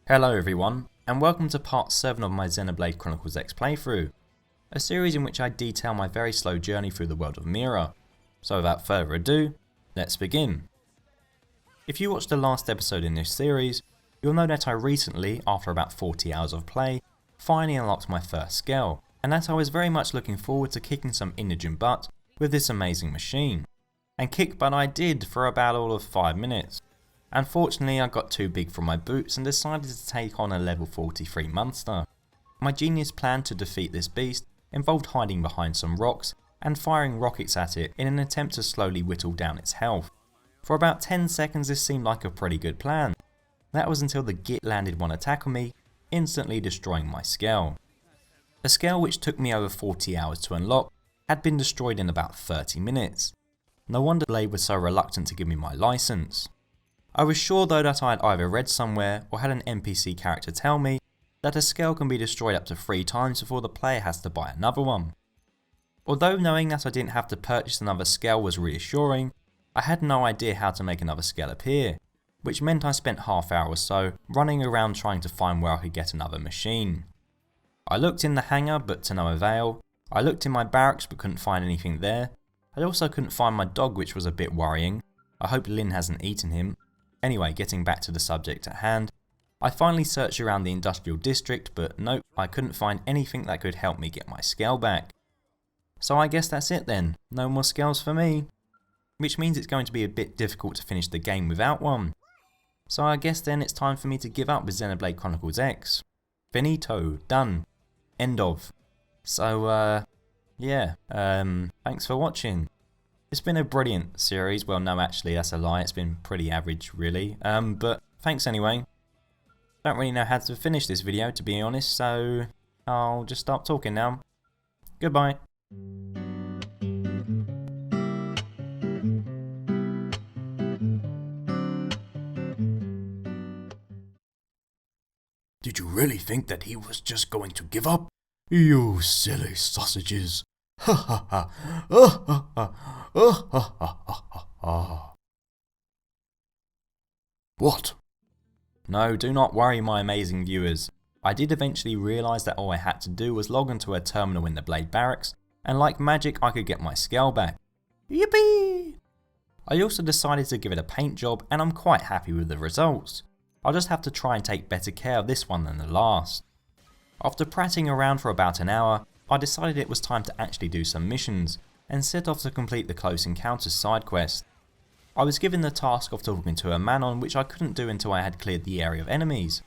Hello everyone, and welcome to part 7 of my Xenoblade Chronicles X playthrough, a series in which I detail my very slow journey through the world of Mira. So without further ado, let's begin. If you watched the last episode in this series, you'll know that I recently, after about 40 hours of play, finally unlocked my first skell, and that I was very much looking forward to kicking some indigent butt with this amazing machine. And kick butt I did for about all of 5 minutes. Unfortunately, I got too big for my boots and decided to take on a level 43 monster. My genius plan to defeat this beast involved hiding behind some rocks and firing rockets at it in an attempt to slowly whittle down its health. For about 10 seconds this seemed like a pretty good plan. That was until the git landed one attack on me, instantly destroying my skell. A skell which took me over 40 hours to unlock had been destroyed in about 30 minutes. No wonder Blade was so reluctant to give me my license. I was sure though that I had either read somewhere or had an NPC character tell me that a skell can be destroyed up to 3 times before the player has to buy another one. Although knowing that I didn't have to purchase another skell was reassuring, I had no idea how to make another skell appear, which meant I spent half hour or so running around trying to find where I could get another machine. I looked in the hangar but to no avail, I looked in my barracks but couldn't find anything there, I also couldn't find my dog, which was a bit worrying. I hope Lynn hasn't eaten him. Anyway, getting back to the subject at hand, I finally searched around the industrial district, but nope, I couldn't find anything that could help me get my skell back. So I guess that's it then, no more skells for me. Which means it's going to be a bit difficult to finish the game without one. So I guess then it's time for me to give up with Xenoblade Chronicles X. Finito, done, end of. So yeah, thanks for watching. It's been a brilliant series. Well, no, actually, that's a lie. It's been pretty average, really. But thanks anyway. Don't really know how to finish this video, to be honest, so I'll just stop talking now. Goodbye. Did you really think that he was just going to give up? You silly sausages. Ha ha ha. Ha ha ha. What? No, do not worry, my amazing viewers. I did eventually realise that all I had to do was log into a terminal in the Blade Barracks, and like magic I could get my skell back. Yippee! I also decided to give it a paint job, and I'm quite happy with the results. I'll just have to try and take better care of this one than the last. After prattling around for about an hour, I decided it was time to actually do some missions, and set off to complete the Close Encounters side quest. I was given the task of talking to a Manon, which I couldn't do until I had cleared the area of enemies.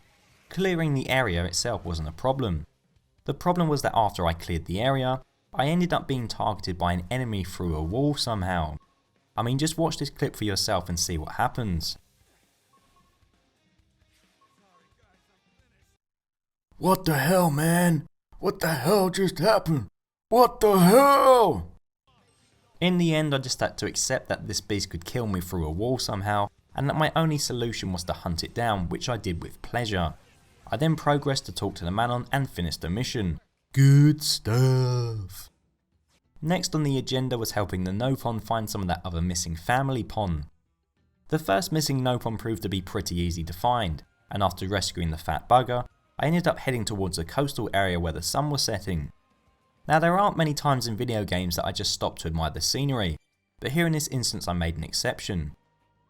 Clearing the area itself wasn't a problem. The problem was that after I cleared the area, I ended up being targeted by an enemy through a wall somehow. I mean, just watch this clip for yourself and see what happens. What the hell, man? What the hell just happened? What the hell? In the end, I just had to accept that this beast could kill me through a wall somehow, and that my only solution was to hunt it down, which I did with pleasure. I then progressed to talk to the Manon and finish the mission. Good stuff. Next on the agenda was helping the Nopon find some of that other missing family pon. The first missing Nopon proved to be pretty easy to find, and after rescuing the fat bugger, I ended up heading towards a coastal area where the sun was setting. Now there aren't many times in video games that I just stop to admire the scenery, but here in this instance I made an exception.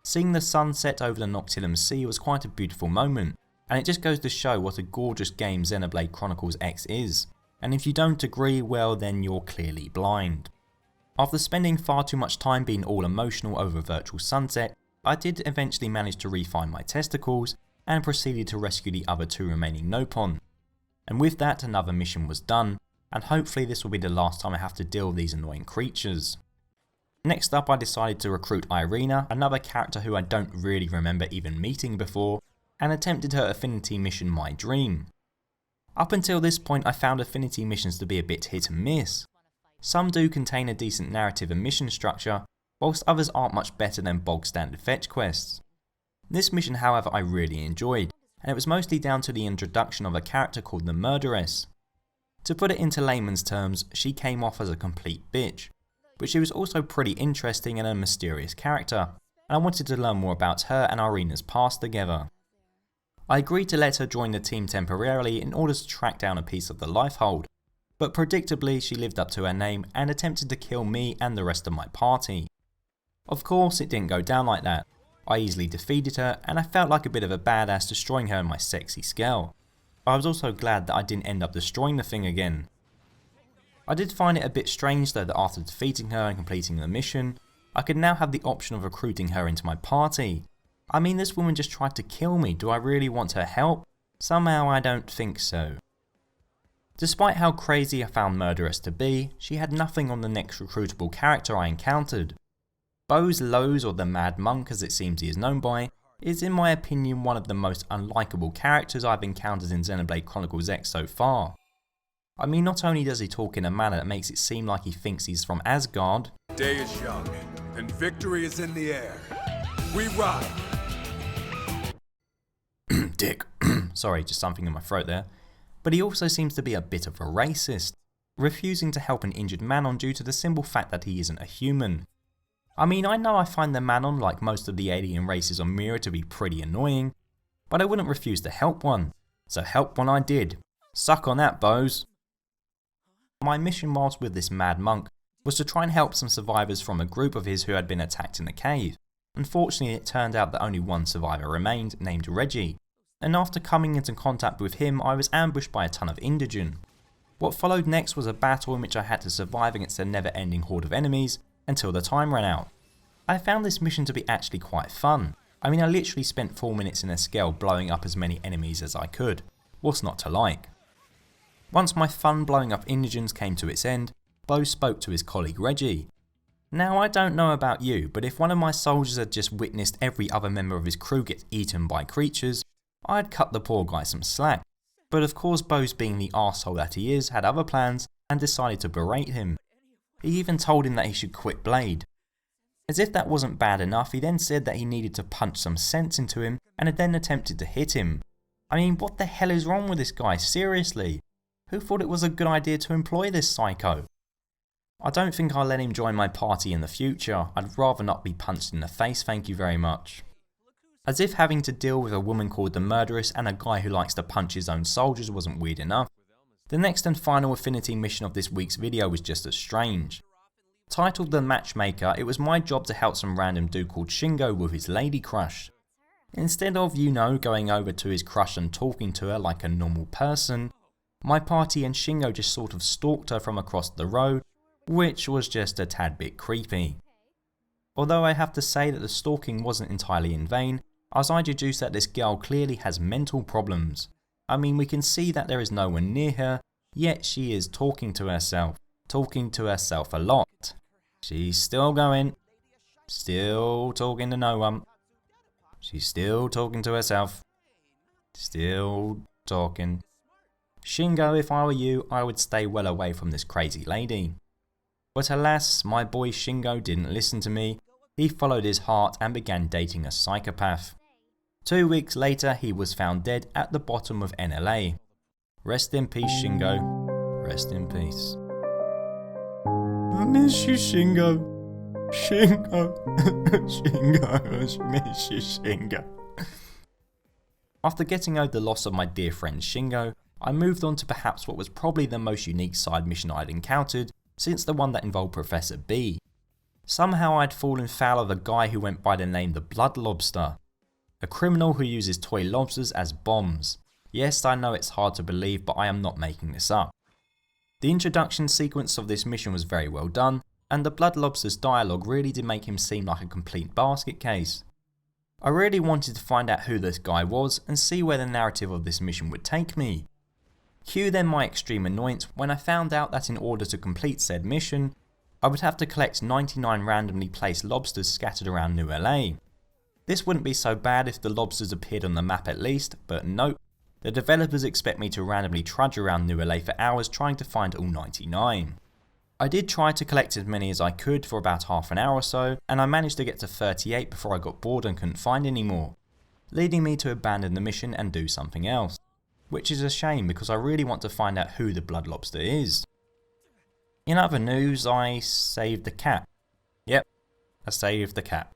Seeing the sun set over the Noctilum Sea was quite a beautiful moment, and it just goes to show what a gorgeous game Xenoblade Chronicles X is, and if you don't agree, well then you're clearly blind. After spending far too much time being all emotional over a virtual sunset, I did eventually manage to refine my testicles, and proceeded to rescue the other 2 remaining Nopon. And with that, another mission was done, and hopefully this will be the last time I have to deal with these annoying creatures. Next up, I decided to recruit Irina, another character who I don't really remember even meeting before, and attempted her affinity mission My Dream. Up until this point I found affinity missions to be a bit hit and miss. Some do contain a decent narrative and mission structure, whilst others aren't much better than bog standard fetch quests. This mission however I really enjoyed, and it was mostly down to the introduction of a character called the Murderess. To put it into layman's terms, she came off as a complete bitch, but she was also pretty interesting and a mysterious character, and I wanted to learn more about her and Irina's past together. I agreed to let her join the team temporarily in order to track down a piece of the life hold, but predictably she lived up to her name and attempted to kill me and the rest of my party. Of course it didn't go down like that. I easily defeated her and I felt like a bit of a badass destroying her in my sexy skell. I was also glad that I didn't end up destroying the thing again. I did find it a bit strange though that after defeating her and completing the mission, I could now have the option of recruiting her into my party. I mean, this woman just tried to kill me, do I really want her help? Somehow I don't think so. Despite how crazy I found Murderess to be, she had nothing on the next recruitable character I encountered. Bose Lowe's, or the Mad Monk as it seems he is known by, is in my opinion one of the most unlikable characters I've encountered in Xenoblade Chronicles X so far. I mean, not only does he talk in a manner that makes it seem like he thinks he's from Asgard. Day is young, and victory is in the air. We ride! Dick. Sorry, just something in my throat there. But he also seems to be a bit of a racist, refusing to help an injured Manon due to the simple fact that he isn't a human. I mean, I know I find the Manon, like most of the alien races on Mira, to be pretty annoying, but I wouldn't refuse to help one. So help one I did. Suck on that, Bose. My mission whilst with this Mad Monk was to try and help some survivors from a group of his who had been attacked in the cave. Unfortunately, it turned out that only one survivor remained, named Reggie, and after coming into contact with him, I was ambushed by a ton of indigen. What followed next was a battle in which I had to survive against a never-ending horde of enemies until the time ran out. I found this mission to be actually quite fun. I mean, I literally spent 4 minutes in a skell blowing up as many enemies as I could. What's not to like? Once my fun blowing up indigens came to its end, Bo spoke to his colleague Reggie. Now I don't know about you, but if one of my soldiers had just witnessed every other member of his crew get eaten by creatures, I'd cut the poor guy some slack. But of course Bose, being the arsehole that he is, had other plans and decided to berate him. He even told him that he should quit Blade. As if that wasn't bad enough, he then said that he needed to punch some sense into him and had then attempted to hit him. I mean, what the hell is wrong with this guy, seriously? Who thought it was a good idea to employ this psycho? I don't think I'll let him join my party in the future. I'd rather not be punched in the face, thank you very much. As if having to deal with a woman called the Murderess and a guy who likes to punch his own soldiers wasn't weird enough, the next and final affinity mission of this week's video was just as strange. Titled The Matchmaker, it was my job to help some random dude called Shingo with his lady crush. Instead of, you know, going over to his crush and talking to her like a normal person, my party and Shingo just sort of stalked her from across the road, which was just a tad bit creepy. Although I have to say that the stalking wasn't entirely in vain, as I deduced that this girl clearly has mental problems. I mean, we can see that there is no one near her, yet she is talking to herself a lot. She's still going, still talking to no one. She's still talking to herself, still talking. Shingo, if I were you, I would stay well away from this crazy lady. But alas, my boy Shingo didn't listen to me. He followed his heart and began dating a psychopath. 2 weeks later, he was found dead at the bottom of NLA. Rest in peace, Shingo. Rest in peace. I miss you, Shingo. Shingo. Shingo. I miss you, Shingo. After getting over the loss of my dear friend Shingo, I moved on to perhaps what was probably the most unique side mission I'd encountered since the one that involved Professor B. Somehow I'd fallen foul of a guy who went by the name the Blood Lobster, a criminal who uses toy lobsters as bombs. Yes, I know it's hard to believe, but I am not making this up. The introduction sequence of this mission was very well done, and the Blood Lobster's dialogue really did make him seem like a complete basket case. I really wanted to find out who this guy was and see where the narrative of this mission would take me. Cue then my extreme annoyance when I found out that in order to complete said mission, I would have to collect 99 randomly placed lobsters scattered around New LA. This wouldn't be so bad if the lobsters appeared on the map at least, but nope. The developers expect me to randomly trudge around New LA for hours trying to find all 99. I did try to collect as many as I could for about half an hour or so, and I managed to get to 38 before I got bored and couldn't find any more, leading me to abandon the mission and do something else. Which is a shame because I really want to find out who the Blood Lobster is. In other news, I saved the cat. Yep, I saved the cat.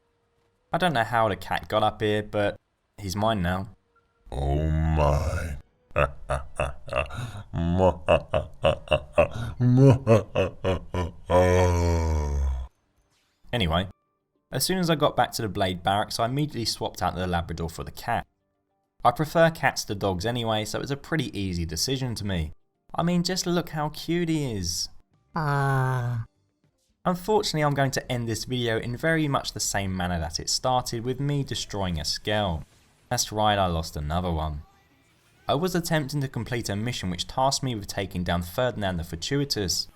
I don't know how the cat got up here, but he's mine now. Oh my. Anyway, as soon as I got back to the Blade barracks, I immediately swapped out the Labrador for the cat. I prefer cats to dogs anyway, so it's a pretty easy decision to me. I mean, just look how cute he is. Unfortunately, I'm going to end this video in very much the same manner that it started, with me destroying a skell. That's right, I lost another one. I was attempting to complete a mission which tasked me with taking down Ferdinand the Fortuitous.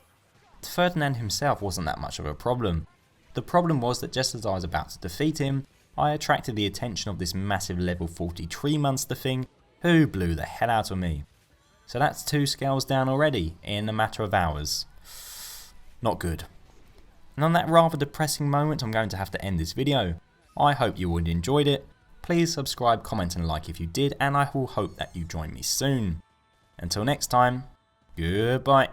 Ferdinand himself wasn't that much of a problem. The problem was that just as I was about to defeat him, I attracted the attention of this massive level 40 tree monster thing who blew the hell out of me. So that's 2 skells down already in a matter of hours. Not good. And on that rather depressing moment, I'm going to have to end this video. I hope you all enjoyed it. Please subscribe, comment and like if you did, and I will hope that you join me soon. Until next time, goodbye.